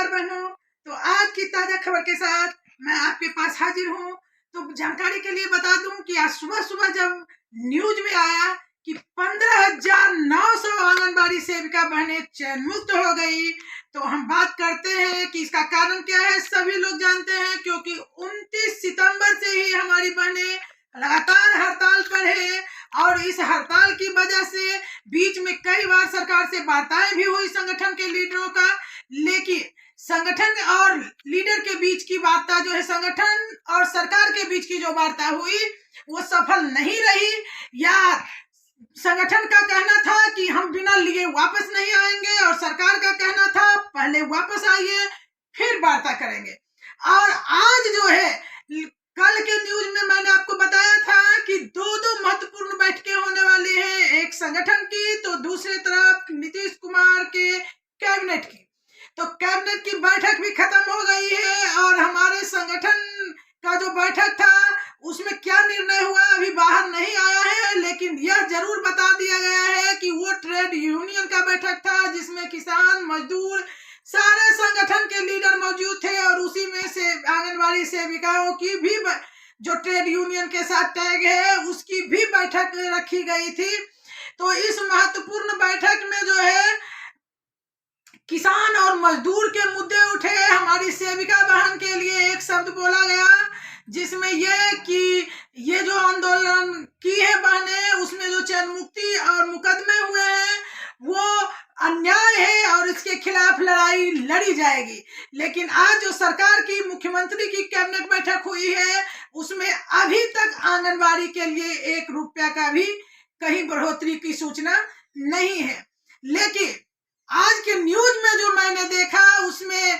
नमस्कार बहनों। तो आज की ताजा खबर के साथ मैं आपके पास हाजिर हूँ। तो जानकारी के लिए बता दूं कि आज सुबह सुबह जब न्यूज में आया कि 15,900 आंगनबाड़ी सेविका बहनें चयन मुक्त हो गई, तो हम बात करते हैं कि इसका कारण क्या है। सभी लोग जानते हैं क्योंकि 29 सितंबर से ही हमारी बहनें लगातार हड़ताल पर है और इस हड़ताल की वजह से बीच में कई बार सरकार से वार्ताएं भी हुई संगठन के लीडरों का, लेकिन संगठन और लीडर के बीच की वार्ता जो है, संगठन और सरकार के बीच की जो वार्ता हुई वो सफल नहीं रही। या संगठन का कहना था कि हम बिना लिए वापस नहीं आएंगे और सरकार का कहना था पहले वापस आइए फिर वार्ता करेंगे। और आज जो है, कल के न्यूज में मैंने आपको बताया था कि दो महत्वपूर्ण बैठकें होने वाली हैं, एक संगठन की तो दूसरी तरफ नीतीश कुमार के कैबिनेट की। तो कैबिनेट की बैठक भी खत्म हो गई है और हमारे संगठन का जो बैठक था उसमें क्या निर्णय हुआ अभी बाहर नहीं आया है, लेकिन यह जरूर बता दिया गया है कि वो ट्रेड यूनियन का बैठक था जिसमें किसान, मजदूर, सारे संगठन के लीडर मौजूद थे और उसी में से आंगनबाड़ी सेविकाओं की भी जो ट्रेड यूनियन के साथ टैग है उसकी भी बैठक रखी गई थी। तो इस महत्वपूर्ण बैठक में जो है किसान और मजदूर के मुद्दे उठे। हमारी सेविका बहन के लिए एक शब्द बोला गया जिसमें यह कि ये जो आंदोलन की है बहनें, उसमें जो चयन मुक्ति और मुकदमे हुए हैं वो अन्याय है और इसके खिलाफ लड़ाई लड़ी जाएगी। लेकिन आज जो सरकार की, मुख्यमंत्री की कैबिनेट बैठक हुई है उसमें अभी तक आंगनबाड़ी के लिए 1 रुपया का भी कहीं बढ़ोतरी की सूचना नहीं है। लेकिन आज के न्यूज में जो मैंने देखा उसमें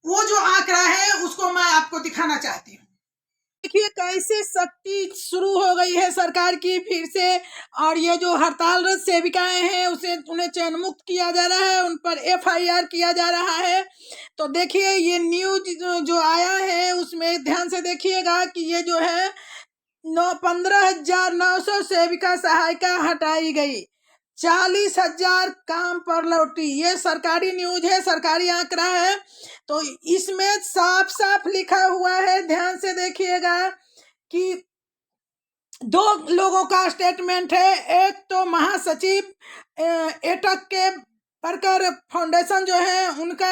वो जो आंकड़ा है उसको मैं आपको दिखाना चाहती हूँ। देखिए कैसे सख्ती शुरू हो गई है सरकार की फिर से, और ये जो हड़तालरत सेविकाएं हैं उन्हें चयन मुक्त किया जा रहा है, उन पर FIR किया जा रहा है। तो देखिए ये न्यूज जो आया है उसमें ध्यान से देखिएगा कि ये जो है 15,900 सेविका सहायिका हटाई गई, 40,000 काम पर लौटी। ये सरकारी न्यूज है, सरकारी आंकड़ा है। तो इसमें साफ साफ लिखा हुआ है, ध्यान से देखिएगा कि 2 लोगों का स्टेटमेंट है। एक तो महासचिव एटक के परकर फाउंडेशन जो है उनका,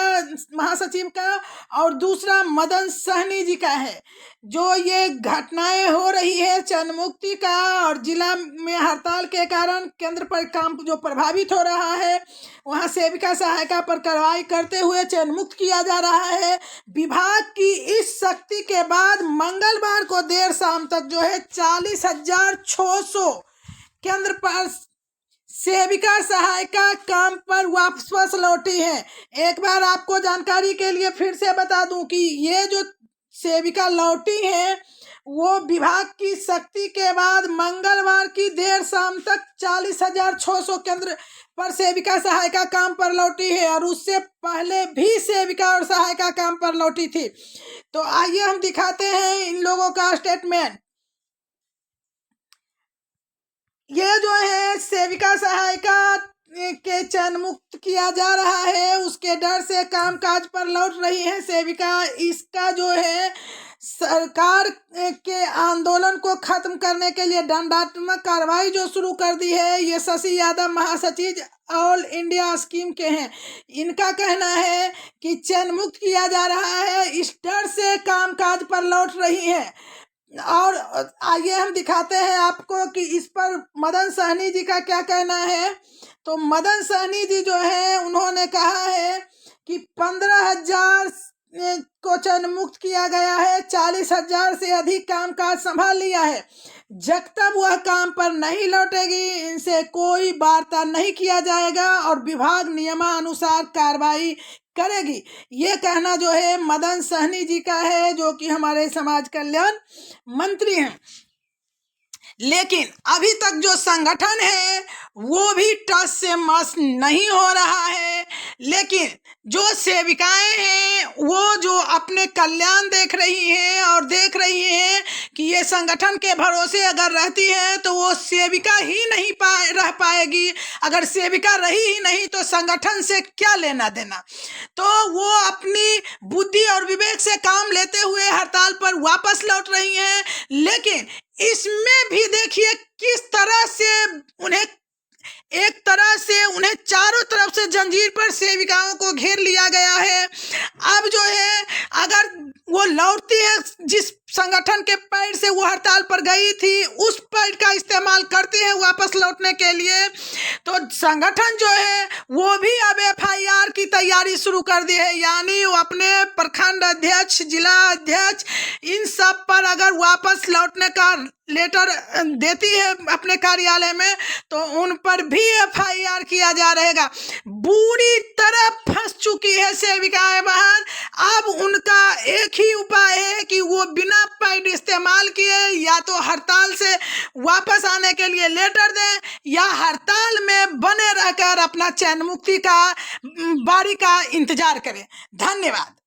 महासचिव का, और दूसरा मदन सहनी जी का है। जो ये घटनाएं हो रही है चयन मुक्ति का और जिला में हड़ताल के कारण केंद्र पर काम जो प्रभावित हो रहा है वहाँ सेविका सहायिका पर कार्रवाई करते हुए चयन मुक्त किया जा रहा है। विभाग की इस सख्ती के बाद मंगलवार को देर शाम तक जो है 40,600 केंद्र पर सेविका सहायिका काम पर वापस लौटी है। एक बार आपको जानकारी के लिए फिर से बता दूं कि ये जो सेविका लौटी है वो विभाग की सख्ती के बाद मंगलवार की देर शाम तक 40,600 केंद्र पर सेविका सहायिका काम पर लौटी है और उससे पहले भी सेविका और सहायिका काम पर लौटी थी। तो आइए हम दिखाते हैं इन लोगों का स्टेटमेंट। ये जो है सेविका सहायिका के चयन मुक्त किया जा रहा है, उसके डर से कामकाज पर लौट रही है सेविका। इसका जो है सरकार के आंदोलन को खत्म करने के लिए दंडात्मक कार्रवाई जो शुरू कर दी है, ये शशि यादव महासचिव ऑल इंडिया स्कीम के हैं। इनका कहना है कि चयन मुक्त किया जा रहा है, इस डर से कामकाज पर लौट रही है। और आइए हम दिखाते हैं आपको कि इस पर मदन सहनी जी का क्या कहना है। तो मदन सहनी जी जो है उन्होंने कहा है कि 15,000 को चयन मुक्त किया गया है, 40,000 से अधिक कामकाज संभाल लिया है। जब तक वह काम पर नहीं लौटेगी इनसे कोई वार्ता नहीं किया जाएगा और विभाग नियमानुसार कार्रवाई करेगी। ये कहना जो है मदन सहनी जी का है, जो कि हमारे समाज कल्याण मंत्री हैं। लेकिन अभी तक जो संगठन है वो भी टस से मस नहीं हो रहा है। लेकिन जो सेविकाएं हैं वो जो अपने कल्याण देख रही हैं और देख रही हैं कि ये संगठन के भरोसे अगर रहती है तो वो सेविका ही नहीं रह पाएगी। अगर सेविका रही ही नहीं तो संगठन से क्या लेना देना। तो वो अपनी बुद्धि और विवेक से काम लेते हुए हड़ताल पर वापस लौट रही हैं। लेकिन इसमें भी देखिए किस तरह से उन्हें चारों तरफ से जंजीर पर सेविकाओं को घेर लिया गया है। अब जो है अगर वो लौटती है जिस संगठन के पैर से वो हड़ताल पर गई थी, उस पैर का इस्तेमाल करती है वापस लौटने के लिए, तो संगठन जो है वो भी अब FIR की तैयारी शुरू कर दी है। यानी वो अपने प्रखंड अध्यक्ष, जिला अध्यक्ष, इन सब पर अगर वापस लौटने का लेटर देती है अपने कार्यालय में, तो उन पर भी FIR किया जा रहेगा। बुरी तरह फंस चुकी है सेविकाएं बहन। अब उनका एक ही उपाय है कि वो बिना पैड इस्तेमाल किए या तो हड़ताल से वापस आने के लिए लेटर दें, या हड़ताल में बने रहकर अपना चैन मुक्ति का बारी का इंतजार करें। धन्यवाद।